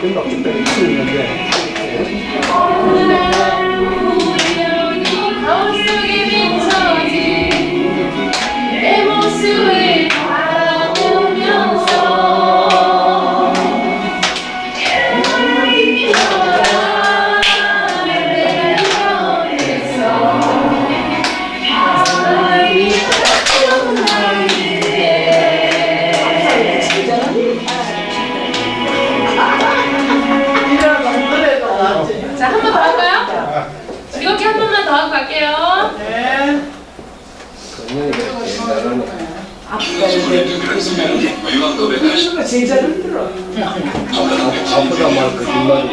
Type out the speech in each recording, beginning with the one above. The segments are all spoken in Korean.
금방 죽더니 있는데. 내 모습을 바라보면서 자, 한 번 더 할까요? 즐겁게 한 번만 더 하고 갈게요. 네. 이거 제일 잘 흔들어. 아프다 말 거짓말이.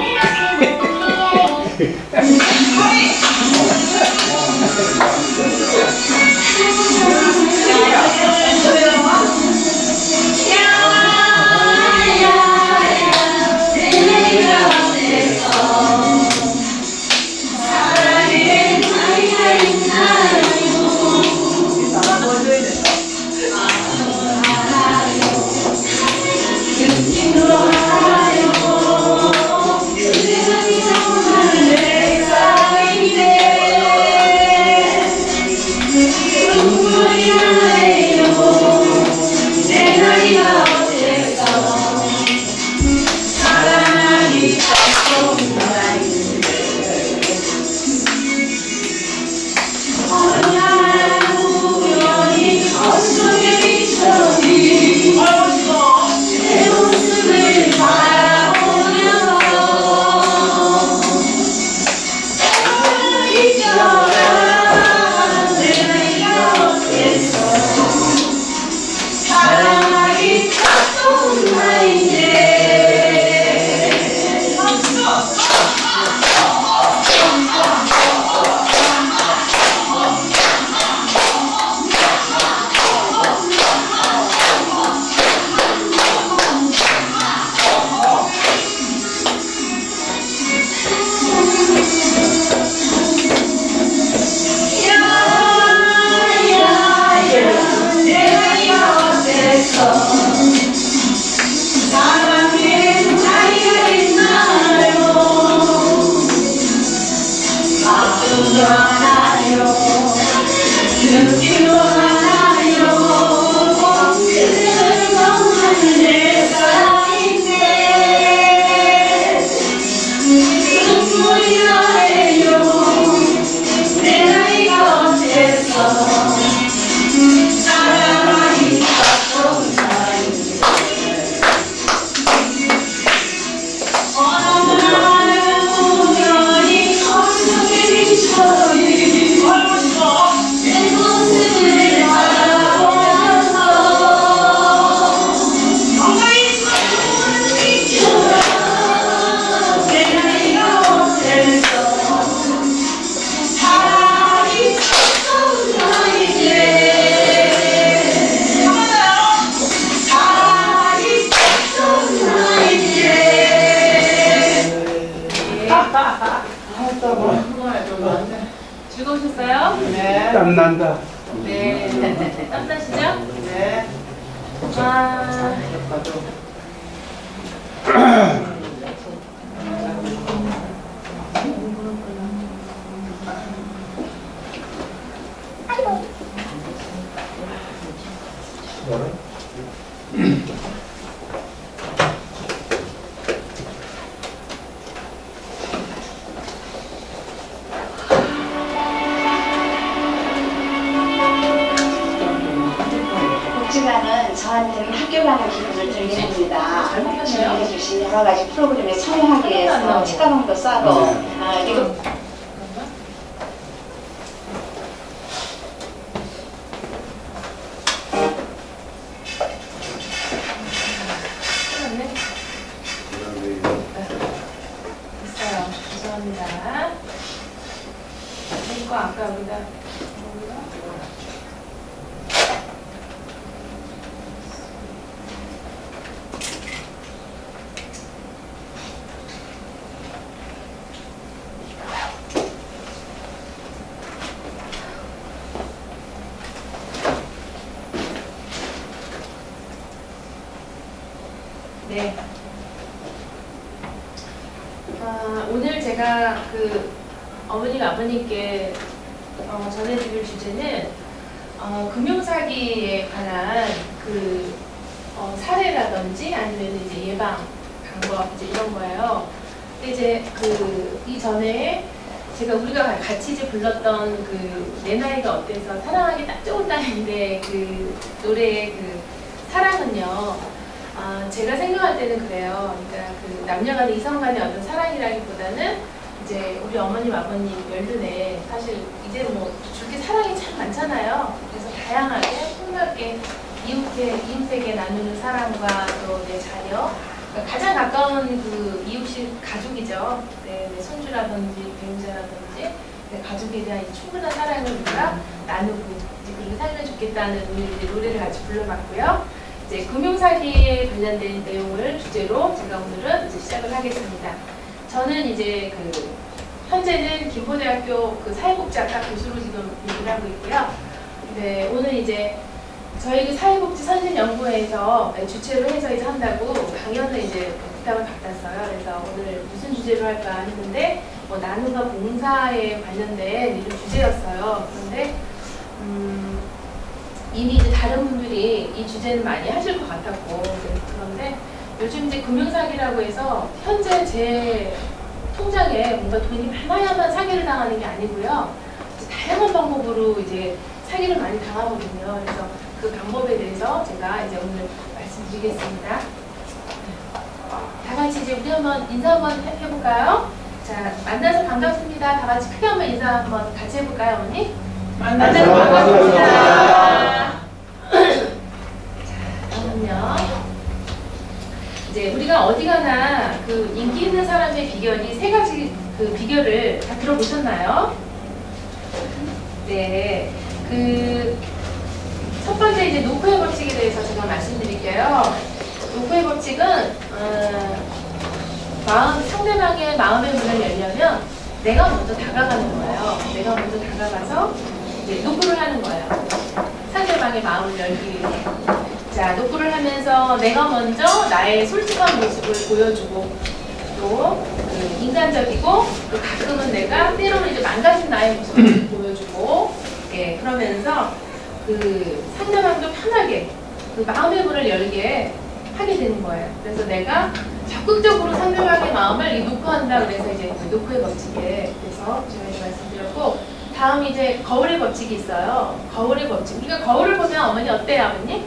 즐거우셨어요? 네. 땀난다. 네. 땀나시죠? 네. 아. 복지관은 저한테는 학교 가는 기분을 들게 합니다. 준비해 주신 여러 가지 프로그램에 참여하기 위해서 치과봉도 싸고 그리고 있어요. 죄송합니다. 이거 아까 우리가 네. 오늘 제가 그 어머님, 아버님께 전해드릴 주제는 금융사기에 관한 그 사례라든지 아니면 이제 예방 방법 이제 이런 거예요. 근데 이제 그 이전에 우리가 같이 이제 불렀던 그 내 나이가 어때서 사랑하기 딱 좋은 딸인데 그 노래의 그 사랑은요. 제가 생각할 때는 그래요. 그러니까 그 남녀간의 이성간의 어떤 사랑이라기보다는 이제 우리 어머님, 아버님 연륜에 사실 이제 뭐 그렇게 사랑이 참 많잖아요. 그래서 다양하게 폭넓게 이웃에게 나누는 사랑과 또 내 자녀, 그러니까 가장 가까운 그 이웃이 가족이죠. 내 손주라든지 배우자라든지 내 가족에 대한 충분한 사랑을 우리가 나누고 이제 그렇게 살면 좋겠다는 이제 노래를 같이 불러봤고요. 이제 금융사기에 관련된 내용을 주제로 제가 오늘은 이제 시작을 하겠습니다. 저는 이제 현재는 김포대학교 그 사회복지학과 교수로 지금 일을 하고 있고요. 네, 오늘 이제 저희 그 사회복지 선진연구회에서 주최를 해서 이제 한다고 강연을 이제 부탁을 받았어요. 그래서 오늘 무슨 주제로 할까 했는데 뭐 나눔과 봉사에 관련된 이런 주제였어요. 그런데 이미 이제 다른 분들이 이 주제는 많이 하실 것 같았고, 그런데 요즘 이제 금융사기라고 해서 현재 제 통장에 뭔가 돈이 많아야만 사기를 당하는 게 아니고요. 이제 다양한 방법으로 이제 사기를 많이 당하거든요. 그래서 그 방법에 대해서 제가 이제 오늘 말씀드리겠습니다. 다 같이 이제 우리 한번 인사 한번 해볼까요? 자, 만나서 반갑습니다. 다 같이 크게 한번 인사 한번 같이 해볼까요, 어머니? 만나서 반갑습니다. 자, 그러면요. 이제 우리가 어디 가나 그 인기 있는 사람의 비결이 세 가지 그 비결을 다 들어보셨나요? 네. 첫 번째 이제 노크의 법칙에 대해서 제가 말씀드릴게요. 노크의 법칙은 상대방의 마음의 문을 열려면 내가 먼저 다가가는 거예요. 내가 먼저 다가가서 이제 노크를 하는 거예요. 상대방의 마음을 열기 위해. 자, 노크를 하면서 내가 먼저 나의 솔직한 모습을 보여주고 또 인간적이고 또 가끔은 내가 때로는 이제 망가진 나의 모습을 보여주고 예, 그러면서 상대방도 편하게 마음의 문을 열게 하게 되는 거예요. 그래서 내가 적극적으로 상대방의 마음을 노크한다. 그래서 이제 노크의 법칙에 대해서 제가 이제 말씀드렸고, 다음 이제 거울의 법칙이 있어요. 거울의 법칙. 우리가 거울을 보면 어머니 어때요, 아버님?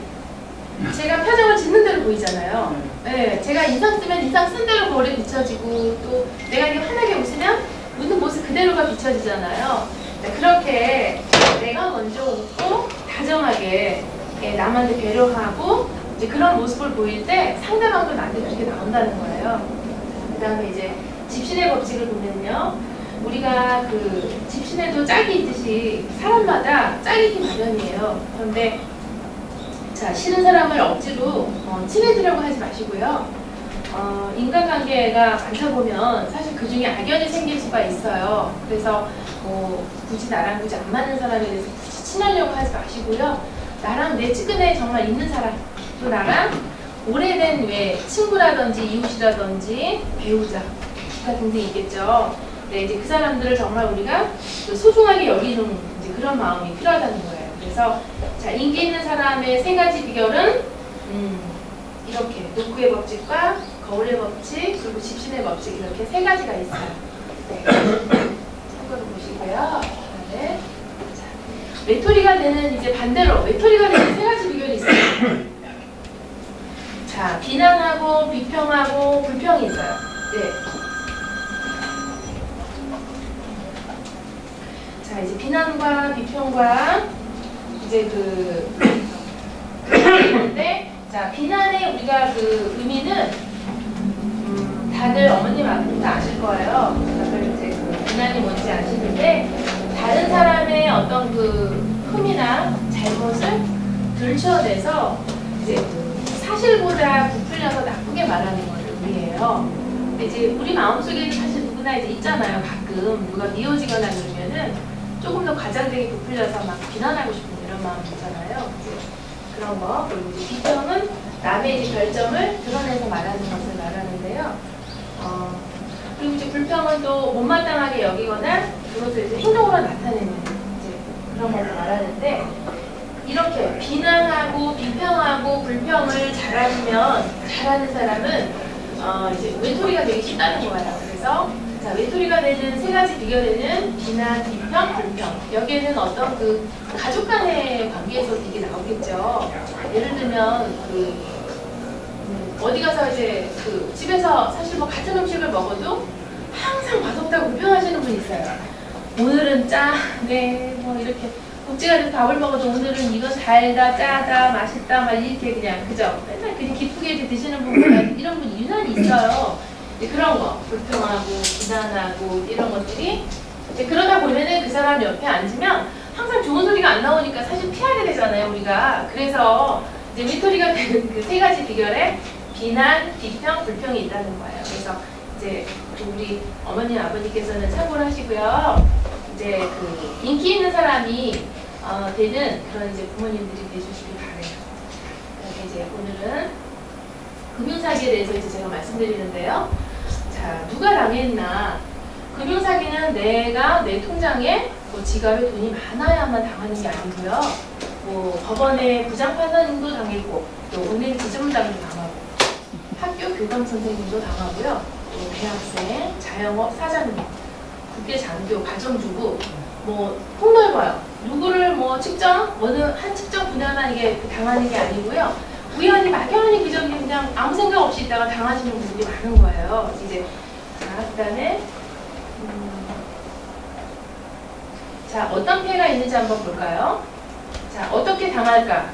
제가 표정을 짓는 대로 보이잖아요. 네, 제가 인상 쓰면 인상 쓴 대로 거울에 비춰지고, 또 내가 이렇게 환하게 웃으면 웃는 모습 그대로가 비춰지잖아요. 네, 그렇게 내가 먼저 웃고 다정하게 남한테 배려하고 이제 그런 모습을 보일 때 상대방도 나한테 그렇게 나온다는 거예요. 그 다음에 이제 집신의 법칙을 보면요. 우리가 집신에도 짝이 있듯이 사람마다 짝이기 마련이에요. 그런데 자, 싫은 사람을 억지로 친해지려고 하지 마시고요. 인간관계가 많다 보면 사실 그 중에 악연이 생길 수가 있어요. 그래서 굳이 나랑 안 맞는 사람에 대해서 굳이 친하려고 하지 마시고요. 나랑 내 측근에 정말 있는 사람, 또 나랑 오래된 친구라든지 이웃이라든지 배우자 등등 있겠죠. 네, 이제 그 사람들을 정말 우리가 소중하게 여기는 이제 그런 마음이 필요하다는 거예요. 그래서 자, 인기 있는 사람의 세 가지 비결은 이렇게 노크의 법칙과 거울의 법칙 그리고 집신의 법칙 이렇게 세 가지가 있어요. 네. 참고로 보시고요. 네. 외톨이가 되는 이제 반대로 외톨이가 되는 세 가지 비결이 있어요. 자, 비난하고 비평하고 불평이 있어요. 네. 자, 이제 비난과 비평과 이제 있는데, 자, 비난의 우리가 의미는 다들 어머님 아버님 다 아실 거예요. 다들 이제 비난이 뭔지 아시는데, 다른 사람의 어떤 흠이나 잘못을 들춰내서 이제 사실보다 부풀려서 나쁘게 말하는 걸 의미해요. 근데 이제 우리 마음속에 사실 누구나 이제 있잖아요. 가끔 누가 미워지거나 그러면은 조금 더 과장되게 부풀려서 막 비난하고 싶은 이런 마음 있잖아요. 그런 거. 그리고 이제 비평은 남의 이제 별점을 드러내서 말하는 것을 말하는데요. 그리고 이제 불평은 또 못마땅하게 여기거나 그것을 이제 행동으로 나타내는 이제 그런 것을 말하는데, 이렇게 비난하고 비평하고 불평을 잘하는 사람은 이제 외톨이가 되기 쉽다는 거예요. 그래서 자, 외톨이가 되는 세 가지 비결에는 비난, 비평, 불평. 여기에는 어떤 그 가족 간의 관계에서 이게 나오겠죠. 예를 들면 어디 가서 이제 집에서 사실 뭐 같은 음식을 먹어도 항상 맛없다고 불평하시는 분이 있어요. 오늘은 짜, 네, 뭐 이렇게 국제가에서 밥을 먹어도 오늘은 이건 달다, 짜다, 맛있다, 막 이렇게 그냥 그죠? 맨날 그냥 기쁘게 이렇게 드시는 분보다 이런 분이 유난히 있어요. 그런 거 불평하고 비난하고 이런 것들이 그러다 보면은 그 사람 옆에 앉으면 항상 좋은 소리가 안 나오니까 사실 피하게 되잖아요, 우리가. 그래서 이제 외톨이가 되는 그 세 가지 비결에 비난, 비평, 불평이 있다는 거예요. 그래서 이제 우리 어머님, 아버님께서는 참고를 하시고요. 이제 인기 있는 사람이 되는 그런 이제 부모님들이 되주시길 바래요. 그래서 이제 오늘은 금융사기에 대해서 이제 제가 말씀드리는데요. 자, 누가 당했나? 금융사기는 내가 내 통장에 뭐 지갑에 돈이 많아야만 당하는 게 아니고요. 뭐 법원의 부장판사님도 당했고, 또 은행 지점장도 당하고, 학교 교감 선생님도 당하고요. 또 대학생, 자영업 사장님, 국회 장교, 가정주부, 뭐 폭넓어요. 누구를 뭐 어느 한 특정 분야만 이게 당하는 게 아니고요. 우연히 막연히 그냥 아무 생각 없이 있다가 당하시는 분들이 많은 거예요. 이제 그다음에 자, 어떤 피해가 있는지 한번 볼까요? 자, 어떻게 당할까?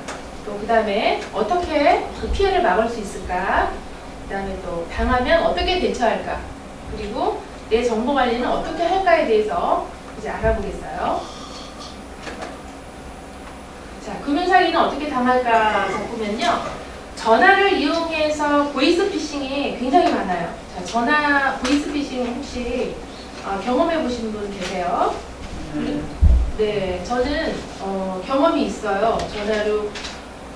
또 그다음에 어떻게 그 피해를 막을 수 있을까? 그다음에 또 당하면 어떻게 대처할까? 그리고 내 정보 관리는 어떻게 할까에 대해서 이제 알아보겠어요. 자, 금융사기는 어떻게 당할까 보면요. 전화를 이용해서 보이스피싱이 굉장히 많아요. 자, 전화 보이스피싱 혹시 경험해 보신 분 계세요? 네, 저는 경험이 있어요. 전화로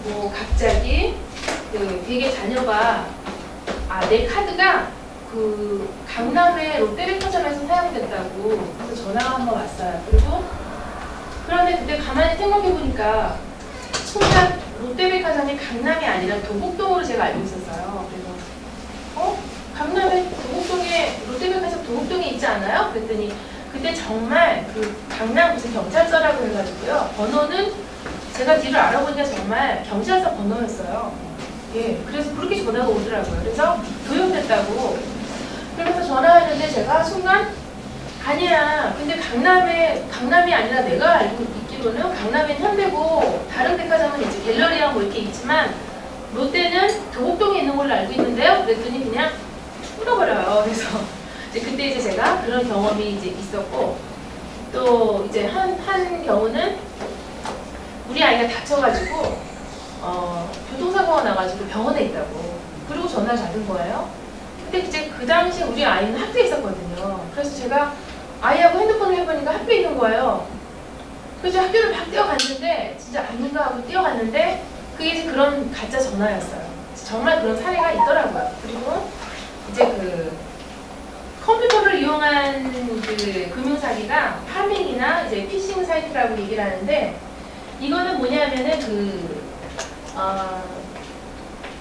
뭐 갑자기 되게 자녀가 내 카드가 강남의 롯데백화점에서 사용됐다고 그래서 전화가 한번 왔어요. 그런데 그때 가만히 생각해 보니까 순간 롯데백화점이 강남이 아니라 도곡동으로 제가 알고 있었어요. 그래서 강남에 도곡동에 롯데백화점 도곡동에 있지 않아요? 그랬더니 그때 정말 강남 무슨 경찰서라고 해가지고요. 번호는 제가 뒤를 알아보니까 정말 경찰서 번호였어요. 예, 그래서 그렇게 전화가 오더라고요. 그래서 도용됐다고. 그래서 전화했는데 제가 순간 아니야. 근데 강남이 아니라 내가 알고 있기로는 강남엔 현대고 다른 백화점은 이제 갤러리아 뭐 이렇게 있지만 롯데는 도곡동에 있는 걸로 알고 있는데요. 그랬더니 그냥 끊어버려요. 그래서 그때 이제 제가 그런 경험이 이제 있었고 또 이제 한 경우는 우리 아이가 다쳐가지고 교통사고가 나가지고 병원에 있다고. 그리고 전화를 받은 거예요. 근데 이제 그 당시 우리 아이는 학교에 있었거든요. 그래서 제가 아이하고 핸드폰을 해보니까 학교에 있는 거예요. 그래서 학교를 막 뛰어갔는데 진짜 아닌가 하고 뛰어갔는데 그게 이제 그런 가짜 전화였어요. 정말 그런 사례가 있더라고요. 그리고 이제 컴퓨터를 이용한 금융사기가 파밍이나 이제 피싱 사이트라고 얘기를 하는데 이거는 뭐냐면은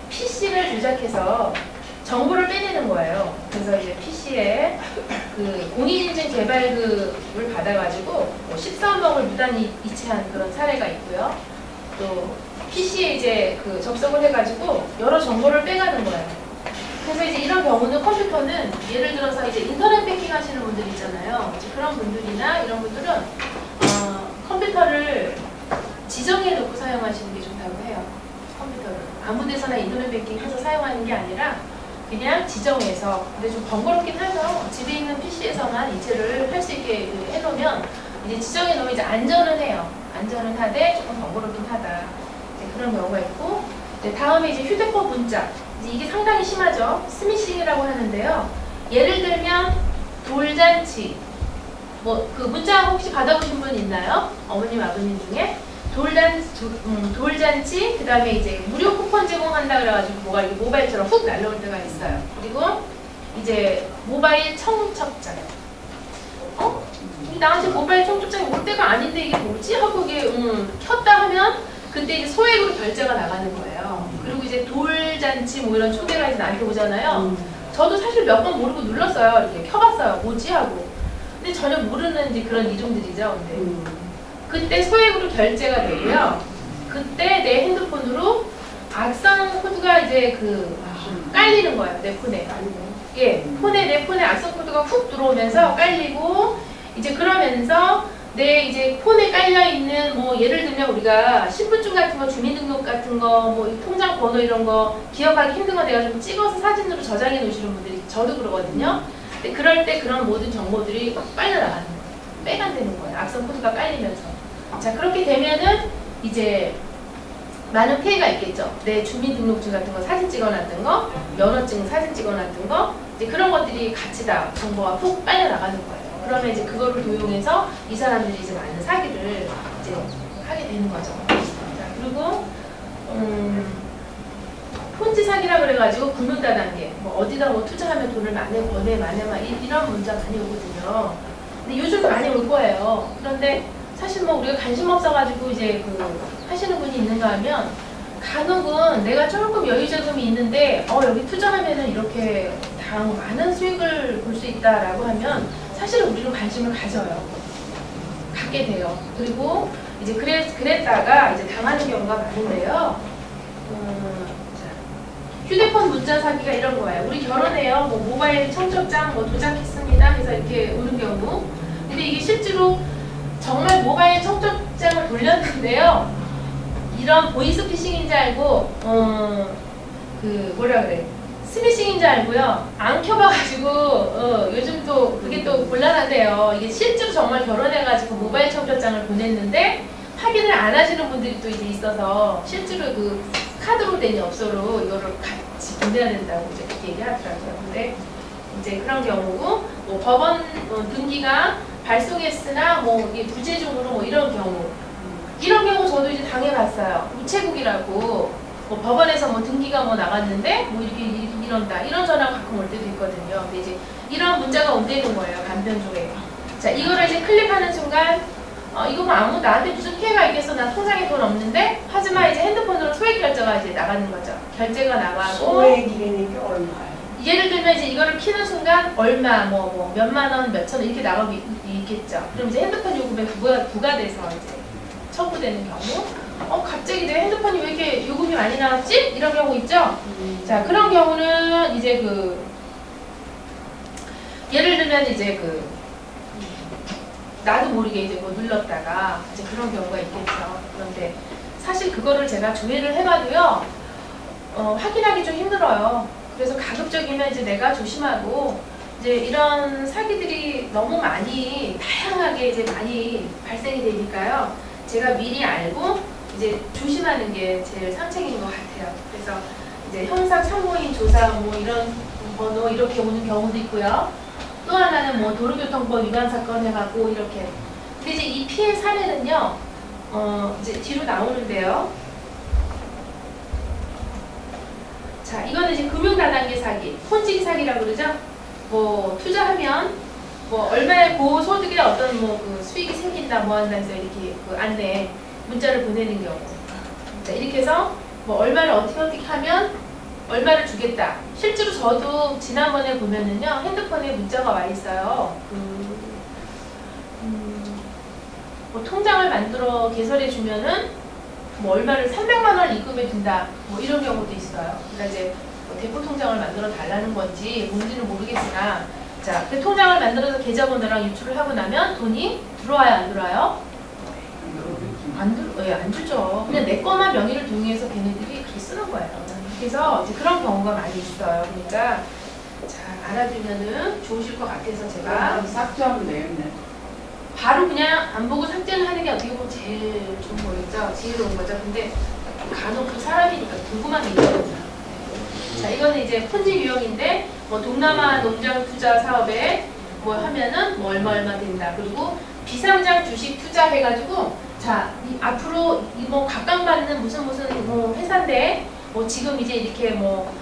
PC를 조작해서 정보를 빼내는 거예요. 그래서 이제 PC에 공인인증 개발급을 받아가지고 뭐 14억을 무단히 이체한 그런 사례가 있고요. 또 PC에 이제 접속을 해가지고 여러 정보를 빼가는 거예요. 그래서 이제 이런 경우는 컴퓨터는 예를 들어서 이제 인터넷 뱅킹 하시는 분들 있잖아요. 이제 그런 분들이나 이런 분들은 컴퓨터를 지정해 놓고 사용하시는 게 좋다고 해요. 컴퓨터를 아무 데서나 인터넷 뱅킹 해서 사용하는 게 아니라 그냥 지정해서. 근데 좀 번거롭긴 하죠. 집에 있는 PC에서만 이체를 할 수 있게 해놓으면 이제 지정해 놓으면 이제 안전은 해요. 안전은 하되 조금 번거롭긴 하다. 이제 그런 경우가 있고, 이제 다음에 이제 휴대폰 문자. 이제 이게 상당히 심하죠. 스미싱이라고 하는데요. 예를 들면 돌잔치. 뭐 문자 혹시 받아보신 분 있나요? 어머님, 아버님 중에? 돌잔치, 그 다음에 이제 무료 쿠폰 제공한다 그래가지고 뭐가 이렇게 모바일처럼 훅 날라올 때가 있어요. 그리고 이제 모바일 청첩장. 나한테 모바일 청첩장이 올 때가 아닌데 이게 뭐지? 하고 이게 켰다 하면 그때 이제 소액으로 결제가 나가는 거예요. 그리고 이제 돌잔치 뭐 이런 초대가 이제 나한테 오잖아요. 저도 사실 몇 번 모르고 눌렀어요. 이렇게 켜봤어요. 뭐지? 하고. 근데 전혀 모르는 이제 그런 이종들이죠. 근데 그때 소액으로 결제가 되고요. 그때 내 핸드폰으로 악성 코드가 이제 깔리는 거예요. 내 폰에. 예, 내 폰에 악성 코드가 훅 들어오면서 깔리고 이제 그러면서 내 이제 폰에 깔려 있는 뭐 예를 들면 우리가 신분증 같은 거, 주민등록 같은 거, 뭐 통장 번호 이런 거 기억하기 힘든 거 내가 좀 찍어서 사진으로 저장해 놓으시는 분들이 저도 그러거든요. 근데 그럴 때 그런 모든 정보들이 막 빨려나가는 거예요. 빼간되는 거예요. 악성 코드가 깔리면서. 자, 그렇게 되면은 이제 많은 피해가 있겠죠. 내 주민등록증 같은 거 사진 찍어놨던 거, 면허증 사진 찍어놨던 거, 이제 그런 것들이 같이 다 정보가 훅 빨려나가는 거예요. 그러면 이제 그거를 도용해서 이 사람들이 이제 많은 사기를 이제 하게 되는 거죠. 자, 그리고 폰지 사기라 그래가지고 금융다단계, 뭐 어디다 뭐 투자하면 돈을 많이 버네, 이런 문자 많이 오거든요. 근데 요즘 많이 올 거예요. 그런데 사실 뭐 우리가 관심 없어가지고 이제 하시는 분이 있는가 하면 간혹은 내가 조금 여유자금이 있는데 여기 투자하면은 이렇게 많은 수익을 볼 수 있다라고 하면 사실은 우리는 관심을 갖게 돼요. 그리고 이제 그랬다가 이제 당하는 경우가 많은데요. 휴대폰 문자 사기가 이런 거예요. 우리 결혼해요. 뭐 모바일 청첩장 뭐 도착했습니다. 해서 이렇게 오는 경우. 근데 이게 실제로 정말 모바일 청첩장을 돌렸는데요. 이런 보이스피싱인 줄 알고 뭐라 그래? 스미싱인 줄 알고요. 안 켜봐가지고 요즘 또 그게 또 곤란한데요. 이게 실제로 정말 결혼해가지고 모바일 청첩장을 보냈는데 확인을 안 하시는 분들이 또 이제 있어서 실제로 카드로 된 엽서로 이거를 같이 보내야 된다고 이제 그렇게 얘기하더라고요. 근데 이제 그런 경우고 뭐 법원 등기가 발송했으나 뭐 이게 부재중으로 뭐 이런 경우 저도 이제 당해봤어요. 우체국이라고 뭐 법원에서 뭐 등기가 뭐 나갔는데 뭐 이런다 이런 전화가 가끔 올 때도 있거든요. 근데 이제 이런 문자가 온다는 거예요. 간편 쪽에. 자, 이거를 이제 클릭하는 순간 이거 뭐 나한테 무슨 피해가 있겠어? 나 통장에 돈 없는데? 하지만 이제 핸드폰으로 소액 결제가 이제 나가는 거죠. 결제가 나가고 소액이니까 얼마예요? 예를 들면 이제 이거를 키는 순간 얼마 뭐 몇만 원, 몇천 원 이렇게 나가고 있겠죠. 그럼 이제 핸드폰 요금에 부과돼서 이제 청구되는 경우 갑자기 내 핸드폰이 왜 이렇게 요금이 많이 나왔지? 이런 경우 있죠? 자, 그런 경우는 이제 예를 들면 이제 나도 모르게 이제 뭐 눌렀다가 이제 그런 경우가 있겠죠. 그런데 사실 그거를 제가 조회를 해봐도요, 확인하기 좀 힘들어요. 그래서 가급적이면 이제 내가 조심하고 이제 이런 사기들이 너무 다양하게 이제 많이 발생이 되니까요. 제가 미리 알고 이제 조심하는 게 제일 상책인 것 같아요. 그래서 이제 형사 참고인 조사 뭐 이런 번호 이렇게 오는 경우도 있고요. 또 하나는 뭐 도로교통법 위반 사건 해갖고 이렇게. 근데 이제 이 피해 사례는요, 이제 뒤로 나오는데요. 자, 이거는 이제 금융다단계 사기, 폰지기 사기라고 그러죠. 뭐 투자하면 뭐 얼마의 고소득의 어떤 수익이 생긴다 뭐 한다 해서 이렇게 안내 문자를 보내는 경우. 자, 이렇게 해서 뭐 얼마를 어떻게 하면 얼마를 주겠다. 실제로 저도 지난번에 보면은요, 핸드폰에 문자가 와 있어요. 뭐 통장을 만들어 개설해 주면은 뭐 얼마를 300만 원 입금해 준다. 뭐 이런 경우도 있어요. 그러니까 이제 뭐 대포 통장을 만들어 달라는 건지 뭔지는 모르겠으나, 자, 그 통장을 만들어서 계좌번호랑 유출을 하고 나면 돈이 들어와요, 안 들어와요? 안 주죠. 그냥 내 거만 명의를 동의해서 걔네들이 그렇게 쓰는 거예요. 그래서 이제 그런 경우가 많이 있어요. 그러니까 자, 알아두면은 좋으실 것 같아서 제가 삭제하면 되겠네. 바로 그냥 안 보고 삭제를 하는 게 어떻게 보면 제일 좋은 거겠죠. 지혜로운 거죠. 근데 간혹 그 사람이니까 궁금한 게 있거든요. 자, 이거는 이제 폰지 유형인데 뭐 동남아 농장 투자 사업에 뭐 하면은 뭐 얼마 된다. 그리고 비상장 주식 투자 해가지고 자, 앞으로 뭐 각광받는 무슨 뭐 회사인데 뭐 지금 이제 이렇게 뭐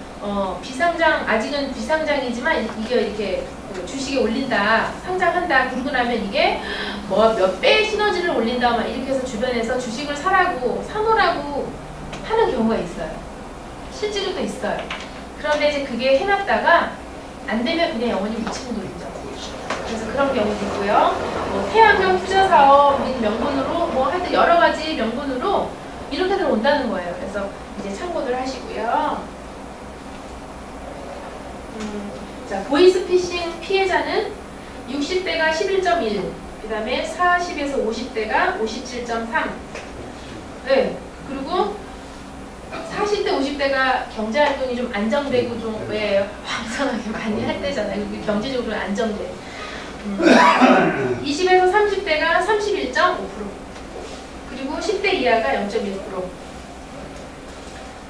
비상장, 아직은 비상장이지만 이게 이렇게 그 주식에 올린다, 상장한다, 그러고 나면 이게 뭐 몇 배 시너지를 올린다, 막 이렇게 해서 주변에서 주식을 사놓으라고 하는 경우가 있어요. 실제로도 있어요. 그런데 이제 그게 해놨다가 안 되면 그냥 영원히 묻히는 돈이죠. 그래서 그런 경우도 있고요. 뭐 태양광 투자 사업 명분으로 뭐 하여튼 여러 가지 명분으로 이렇게들 온다는 거예요. 그래서 이제 참고들 하시고요. 자, 보이스피싱 피해자는 60대가 11.1, 그 다음에 40에서 50대가 57.3. 네, 그리고 40대, 50대가 경제활동이 좀 안정되고 좀 왜 황당하게 많이 할 때잖아요. 경제적으로 안정돼. 20에서 30대가 31.5%. 그리고 10대 이하가 0.1%.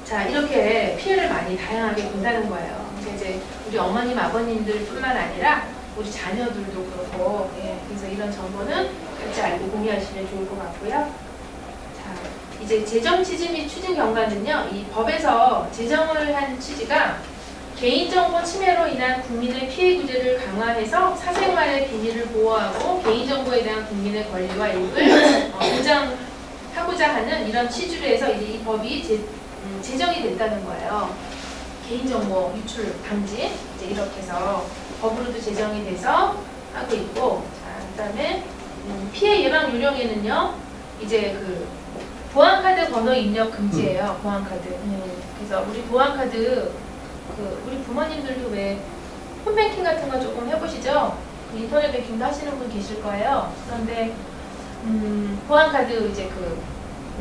자, 이렇게 피해를 많이 다양하게 본다는 거예요. 이제 우리 어머님, 아버님들 뿐만 아니라 우리 자녀들도 그렇고, 예, 그래서 이런 정보는 같이 알고 공유하시면 좋을 것 같고요. 자, 이제 재정 취지 및 추진 경과는요, 이 법에서 제정을 한 취지가 개인정보 침해로 인한 국민의 피해 구제를 강화해서 사생활의 비밀을 보호하고 개인정보에 대한 국민의 권리와 이익을 보장하고자 하는 이런 취지로 해서 이제 이 법이 제정이 됐다는 거예요. 개인정보 유출 방지, 이제 이렇게 해서 법으로도 제정이 돼서 하고 있고, 자, 그다음에 피해 예방 요령에는요, 이제 그 보안카드 번호 입력 금지예요. 보안카드. 그래서 우리 보안카드 우리 부모님들도 왜 홈뱅킹 같은 거 조금 해보시죠? 인터넷 뱅킹도 하시는 분 계실 거예요. 그런데 보안카드 이제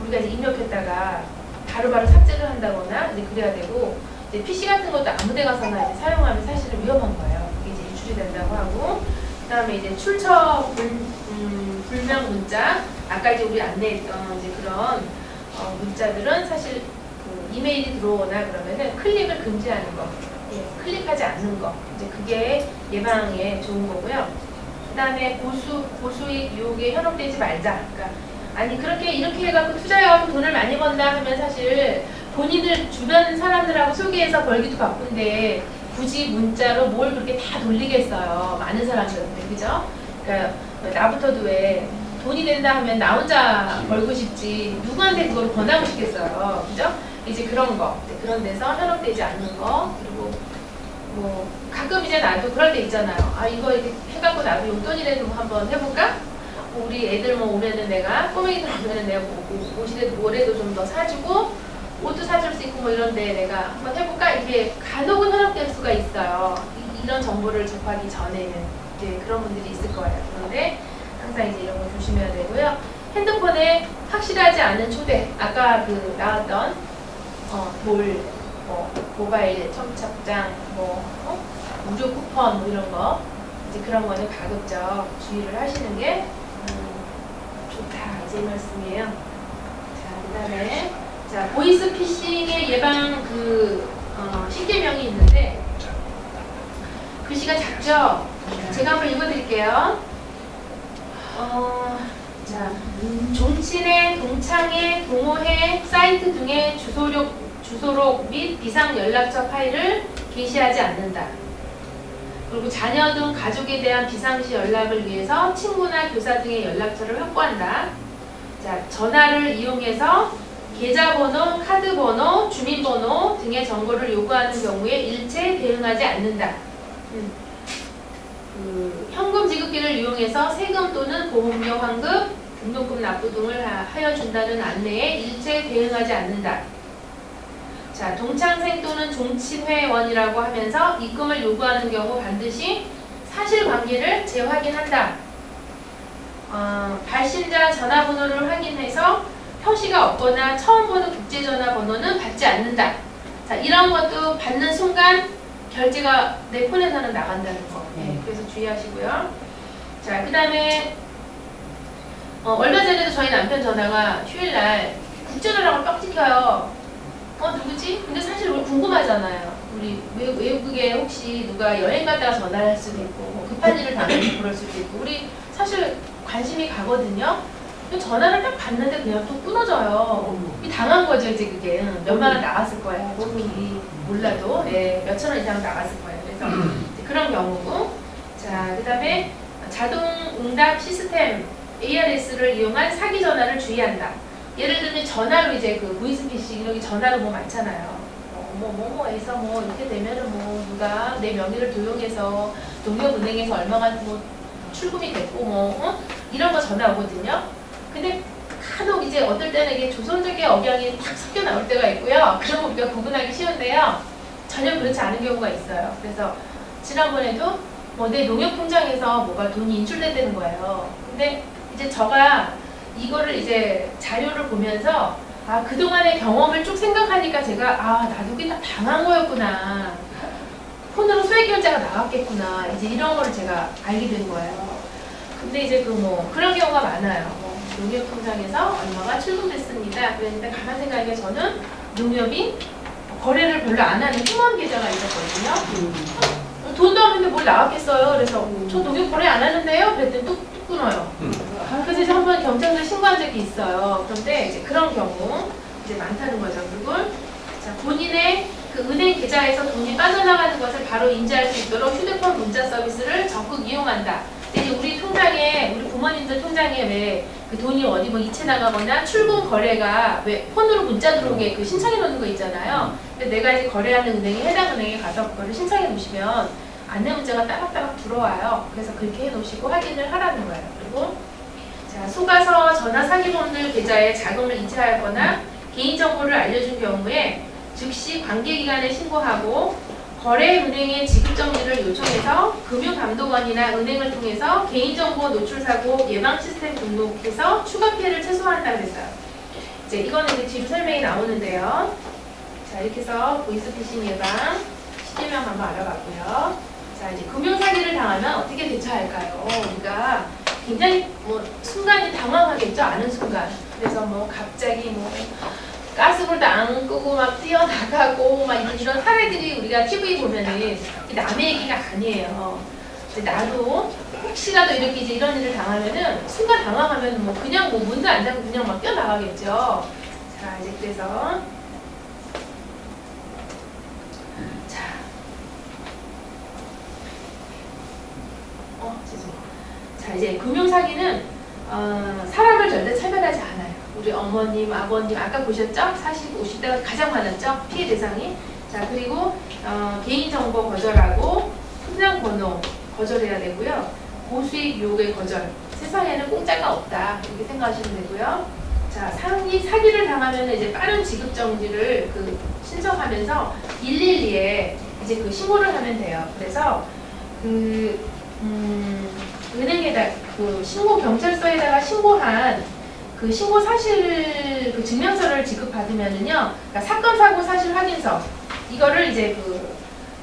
우리가 이제 입력했다가 바로바로 삭제를 한다거나 이제 그래야 되고, 이제 PC 같은 것도 아무데 가서나 이제 사용하면 사실은 위험한 거예요. 그게 이제 유출이 된다고 하고, 그다음에 이제 출처 불명 문자, 아까 이제 우리 안내했던 이제 그런 문자들은 사실 이메일이 들어오거나 그러면은 클릭을 금지하는 거, 예, 클릭하지 않는 거, 이제 그게 예방에 좋은 거고요. 그다음에 고수익 유혹에 현혹되지 말자. 그러니까 아니 그렇게 이렇게 해갖고 투자해갖고 돈을 많이 번다 하면 사실 본인들 주변 사람들하고 소개해서 벌기도 바쁜데 굳이 문자로 뭘 그렇게 다 돌리겠어요. 많은 사람들한테, 그죠? 그러니까 나부터도 왜 돈이 된다 하면 나 혼자 벌고 싶지 누구한테 그걸 권하고 싶겠어요, 그죠? 이제 그런 거, 그런 데서 현혹되지 않는 거, 그리고 뭐 가끔 이제 나도 그럴 때 있잖아요. 아 이거 이렇게 해갖고 나도 용돈이라도 한번 해볼까? 우리 애들 뭐 오면은 내가 꼬맹이들 오면은 내가 뭐 옷이라도 뭐라도 좀 더 사주고 옷도 사줄 수 있고 뭐 이런데 내가 한번 해볼까? 이게 간혹은 현혹될 수가 있어요. 이런 정보를 접하기 전에는 이제 그런 분들이 있을 거예요. 그런데 항상 이제 이런 거 조심해야 되고요. 핸드폰에 확실하지 않은 초대, 아까 나왔던 모바일 청첩장, 무료 쿠폰 뭐 이런 거, 이제 그런 거는 가급적 주의를 하시는 게 좋다, 이제 이 말씀이에요. 자, 그다음에 보이스피싱의 예방 신계명이 있는데 글씨가 작죠? 제가 한번 읽어드릴게요. 자, 종친회, 동창회, 동호회, 사이트 등의 주소록 및 비상 연락처 파일을 게시하지 않는다. 그리고 자녀 등 가족에 대한 비상시 연락을 위해서 친구나 교사 등의 연락처를 확보한다. 자, 전화를 이용해서 계좌번호, 카드번호, 주민번호 등의 정보를 요구하는 경우에 일체 대응하지 않는다. 현금 지급기를 이용해서 세금 또는 보험료 환급, 등록금 납부 등을 하여 준다는 안내에 일체 대응하지 않는다. 자, 동창생 또는 종친회원이라고 하면서 입금을 요구하는 경우 반드시 사실관계를 재확인한다. 발신자 전화번호를 확인해서 표시가 없거나 처음 보는 국제전화번호는 받지 않는다. 자, 이런 것도 받는 순간 결제가 내 폰에서는 나간다는 거. 네, 그래서 주의하시고요. 자, 그 다음에 얼마 전에도 저희 남편 전화가 휴일날 국제전화라고 빡 찍혀요. 누구지? 근데 사실 우리 궁금하잖아요. 우리 외국에 혹시 누가 여행 갔다가 전화를 할 수도 있고, 뭐 급한 일을 당해서 그럴 수도 있고, 우리 사실 관심이 가거든요. 전화를 딱 받는데 그냥 또 끊어져요. 당한 거죠, 이제 그게. 몇만 원 나갔을 거예요. 속이 몰라도. 예, 몇천 원 이상 나갔을 거예요. 그래서 그런 경우고. 자, 그 다음에 자동 응답 시스템 ARS를 이용한 사기 전화를 주의한다. 예를 들면 전화로 이제 그 보이스피싱 이런 게 전화로 뭐 많잖아요. 뭐에서 뭐 이렇게 되면은 뭐 누가 내 명의를 도용해서 농협은행에서 얼마가 뭐 출금이 됐고 뭐 이런 거 전화 오거든요. 근데 간혹 이제 어떨 때는 이게 조선족의 억양이 탁 섞여 나올 때가 있고요. 그런 거 우리가 구분하기 쉬운데요. 전혀 그렇지 않은 경우가 있어요. 그래서 지난번에도 뭐 내 농협 통장에서 뭐가 돈이 인출됐다는 거예요. 근데 이제 제가 이거를 이제 자료를 보면서 아, 그동안의 경험을 쭉 생각하니까 제가 아, 나도 그냥 당한 거였구나. 폰으로 소액 결제가 나왔겠구나. 이제 이런 거를 제가 알게 된 거예요. 근데 이제 그런 경우가 많아요. 농협 통장에서 얼마가 출금됐습니다. 그랬는데 가만 생각하니까 저는 농협이 거래를 별로 안 하는 휴먼 계좌가 있었거든요. 돈도 없는데 뭘 나왔겠어요. 그래서 저 농협 거래 안 하는데요. 그랬더니 뚝 끊어요. 그래서 이제 한번 경찰서에 신고한 적이 있어요. 그런데 이제 그런 경우 이제 많다는 거죠. 그리고 자, 본인의 그 은행 계좌에서 돈이 빠져나가는 것을 바로 인지할 수 있도록 휴대폰 문자 서비스를 적극 이용한다. 이제 우리 통장에, 우리 부모님들 통장에 왜 그 돈이 어디 뭐 이체 나가거나 출금 거래가 왜 폰으로 문자 들어오게 그 신청해 놓는 거 있잖아요. 근데 내가 이제 거래하는 은행에 해당 은행에 가서 그거를 신청해 놓으시면 안내 문자가 따박따박 들어와요. 그래서 그렇게 해 놓으시고 확인을 하라는 거예요. 그리고 자, 속아서 전화 사기범들 계좌에 자금을 이체하거나 개인정보를 알려준 경우에 즉시 관계기관에 신고하고 거래은행에 지급정지를 요청해서 금융감독원이나 은행을 통해서 개인정보 노출사고 예방 시스템 등록해서 추가 피해를 최소화한다고 했어요. 이제 이거는 이제 뒤로 설명이 나오는데요. 자, 이렇게 해서 보이스피싱 예방 시제명 한번 알아봤고요. 자, 이제 금융사기를 당하면 어떻게 대처할까요? 우리가 굉장히 순간이 당황하겠죠? 아는 순간. 그래서 갑자기 가스불도 안 끄고 막 뛰어나가고 막 이런 사례들이 우리가 TV 보면은 남의 얘기가 아니에요. 나도 혹시라도 이렇게 이제 이런 일을 당하면은 순간 당황하면 그냥 문도 안 닫고 그냥 막 뛰어나가겠죠. 자, 이제 그래서 자, 이제 금융사기는 사람을 절대 차별하지 않아요. 우리 어머님, 아버님 아까 보셨죠? 40, 50대가 가장 많았죠? 피해 대상이. 자, 그리고 개인정보 거절하고 통장번호 거절해야 되고요. 고수익 유혹의 거절. 세상에는 공짜가 없다. 이렇게 생각하시면 되고요. 자, 사기를 당하면 이제 빠른 지급 정지를 신청하면서 112에 이제 신고를 하면 돼요. 그래서 은행에다 신고 경찰서에다가 신고한 신고 사실 증명서를 지급받으면은요, 그러니까 사건 사고 사실 확인서 이거를 이제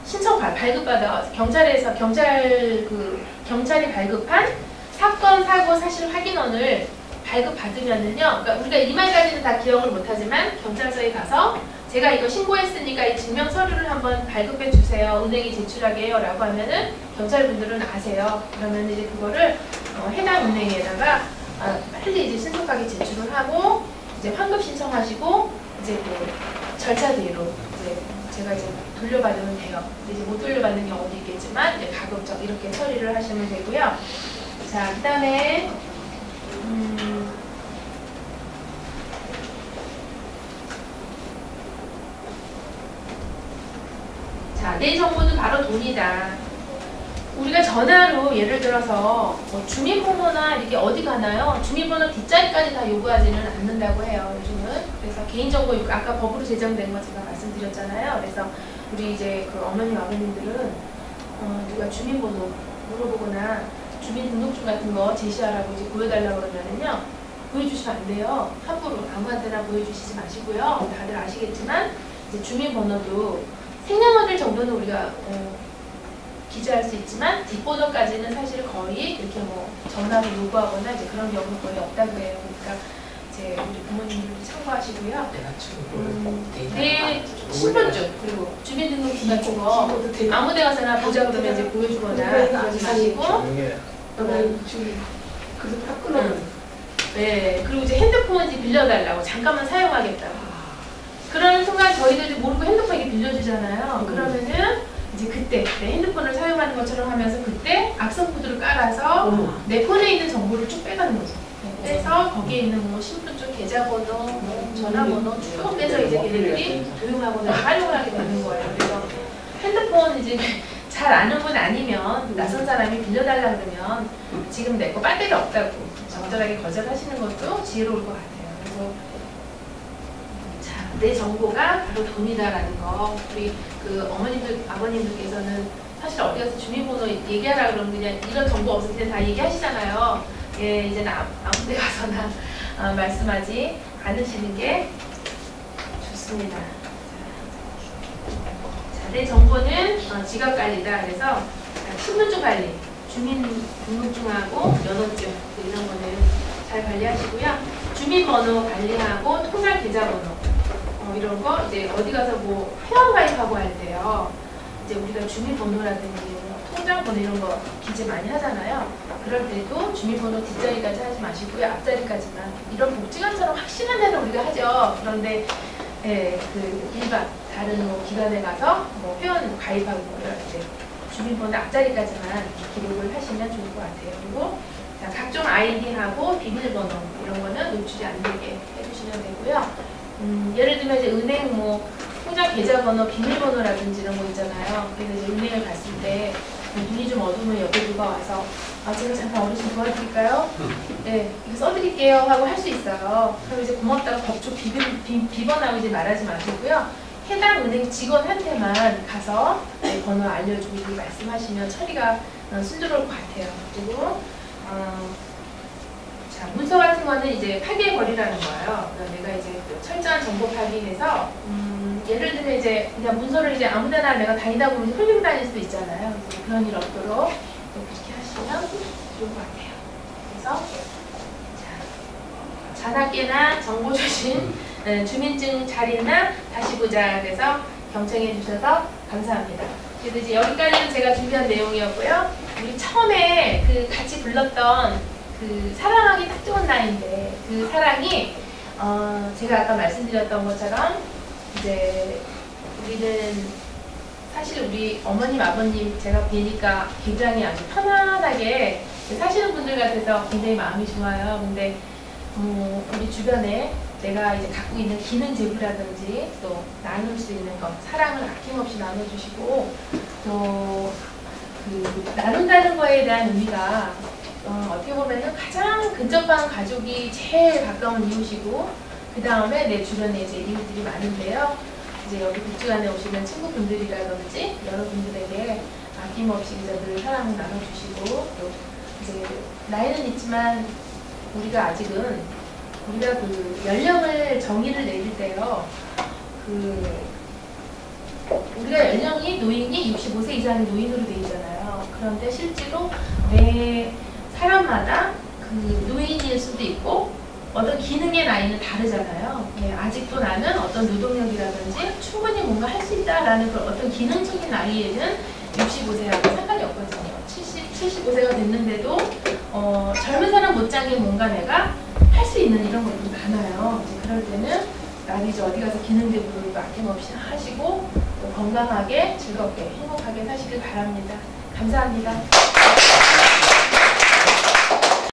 신청 발급받아 경찰에서 경찰이 발급한 사건 사고 사실 확인원을 발급받으면은요, 그러니까 우리가 이 말까지는 다 기억을 못하지만 경찰서에 가서 제가 이거 신고했으니까 이 증명 서류를 한번 발급해 주세요. 은행이 제출하게 해요. 라고 하면은 경찰분들은 아세요. 그러면 이제 그거를 해당 은행에다가 빨리 이제 신속하게 제출을 하고 이제 환급 신청하시고 이제 절차대로 이제 제가 이제 돌려받으면 돼요. 근데 이제 못 돌려받는 경우도 있겠지만 이제 가급적 이렇게 처리를 하시면 되고요. 자, 그다음에 자, 내 정보는 바로 돈이다. 우리가 전화로 예를 들어서 주민번호나 이렇게 어디 가나요? 주민번호 뒷자리까지 다 요구하지는 않는다고 해요, 요즘은. 그래서 개인정보 아까 법으로 제정된 거 제가 말씀드렸잖아요. 그래서 우리 이제 어머님, 아버님들은 누가 주민번호 물어보거나 주민등록증 같은 거 제시하라고 이제 보여달라고 그러면은요, 보여주시면 안 돼요. 함부로 아무한테나 보여주시지 마시고요. 다들 아시겠지만 이제 주민번호도 생년월일 정도는 우리가 기재할 수 있지만 뒷번호까지는 사실 거의 이렇게 전화로 요구하거나 이제 그런 경우는 거의 없다고 해요. 그러니까 이제 우리 부모님들도 참고하시고요. 내 신분증 그리고 주민등록증 같은 거 아무데 가서나 보자 그러면 이제 보여주거나 그러지 마시고 그래서 다 끊어. 네, 그리고 이제 핸드폰 이제 빌려달라고 잠깐만 사용하겠다고. 그러는 순간 저희들이 모르고 핸드폰 이렇게 빌려주잖아요. 그러면은 이제 그때 내 핸드폰을 사용하는 것처럼 하면서 그때 악성 코드를 깔아서 내 폰에 있는 정보를 쭉 빼가는 거죠. 빼서 거기에 있는 뭐 신분증, 계좌번호, 뭐 전화번호 쭉 빼서 이제 걔네들이 도용하거나 활용을 하게 되는 거예요. 그래서 핸드폰 이제 잘 아는 분 아니면 낯선 사람이 빌려달라 그러면 지금 내 거 배터리 없다고 적절하게 거절하시는 것도 지혜로울 것 같아요. 그래서 자, 내 정보가 바로 돈이다라는 거. 우리 그 어머님들, 아버님들께서는 사실 어디 가서 주민번호 얘기하라 그러면 그냥 이런 정보 없으면 그냥 다 얘기하시잖아요. 예, 이제는 아무 데 가서나 말씀하지 않으시는 게 좋습니다. 자, 내 정보는 지갑 관리다. 그래서 신분증 관리, 주민등록증하고 면허증 이런 거는 잘 관리하시고요. 주민번호 관리하고 통장 계좌번호 이런 거 이제 어디 가서 뭐 회원 가입하고 할 때요. 이제 우리가 주민번호라든지 통장번호 이런 거 기재 많이 하잖아요. 그럴 때도 주민번호 뒷자리까지 하지 마시고요. 앞자리까지만. 이런 복지관처럼 확실한 데는 우리가 하죠. 그런데 예, 그 일반 다른 뭐 기관에 가서 뭐 회원 가입하고 이럴 때 주민번호 앞자리까지만 기록을 하시면 좋을 것 같아요. 그리고 자, 각종 아이디하고 비밀번호 이런 거는 노출이 안 되게 해주시면 되고요. 예를 들면 이제 은행 뭐 통장 계좌번호, 비밀번호라든지 이런 거 있잖아요. 그래서 이제 은행을 갔을 때 눈이 좀 어두우면 옆에 누가 와서 제가 잠깐 어르신 도와드릴까요? 네, 이거 써드릴게요 하고 할 수 있어요. 그럼 이제 고맙다고 법조 비번하고 이제 말하지 마시고요. 해당 은행 직원한테만 가서 번호 알려주고 말씀하시면 처리가 순조로울 것 같아요. 그리고 자, 문서 같은 거는 이제 파기해버리라는 거예요. 그러니까 내가 이제 철저한 정보 파기해서 예를 들면 이제 그냥 문서를 이제 아무데나 내가 다니다 보면 흘리고 다닐 수도 있잖아요. 그런 일 없도록 그렇게 하시면 좋을 것 같아요. 그래서 자, 잔학계나 정보조심, 주민증 자리나 다시 보자. 그래서 경청해 주셔서 감사합니다. 그래서 이제 여기까지는 제가 준비한 내용이었고요. 우리 처음에 그 같이 불렀던 그 사랑하기 딱 좋은 나이인데 그 사랑이 제가 아까 말씀드렸던 것처럼 이제 우리는 사실 우리 어머님 아버님 제가 뵈니까 굉장히 아주 편안하게 사시는 분들 같아서 굉장히 마음이 좋아요. 근데 우리 주변에 내가 이제 갖고 있는 기능 재부라든지 또 나눌 수 있는 것 사랑을 아낌없이 나눠주시고 또 그 나눈다는 거에 대한 의미가 어떻게 보면은 가장 근접한 가족이 제일 가까운 이웃이고 그 다음에 내 주변에 이제 이웃들이 많은데요. 이제 여기 복지관에 오시는 친구분들이라든지 여러분들에게 아낌없이 이제 늘 사랑을 나눠주시고 또 이제 나이는 있지만 우리가 아직은 우리가 그 연령을 정의를 내릴 때요. 우리가 연령이 노인이 65세 이상의 노인으로 돼 있잖아요. 그런데 실제로 매 사람마다 그 노인일 수도 있고 어떤 기능의 나이는 다르잖아요. 네, 아직도 나는 어떤 노동력이라든지 충분히 뭔가 할 수 있다라는 그런 어떤 기능적인 나이에는 65세하고 상관이 없거든요. 75세가 됐는데도 젊은 사람 못지않게 뭔가 내가 할 수 있는 이런 것도 많아요. 이제 그럴 때는 나도 이제 어디 가서 기능적으로 아낌없이 하시고 또 건강하게 즐겁게 행복하게 사시길 바랍니다. 감사합니다.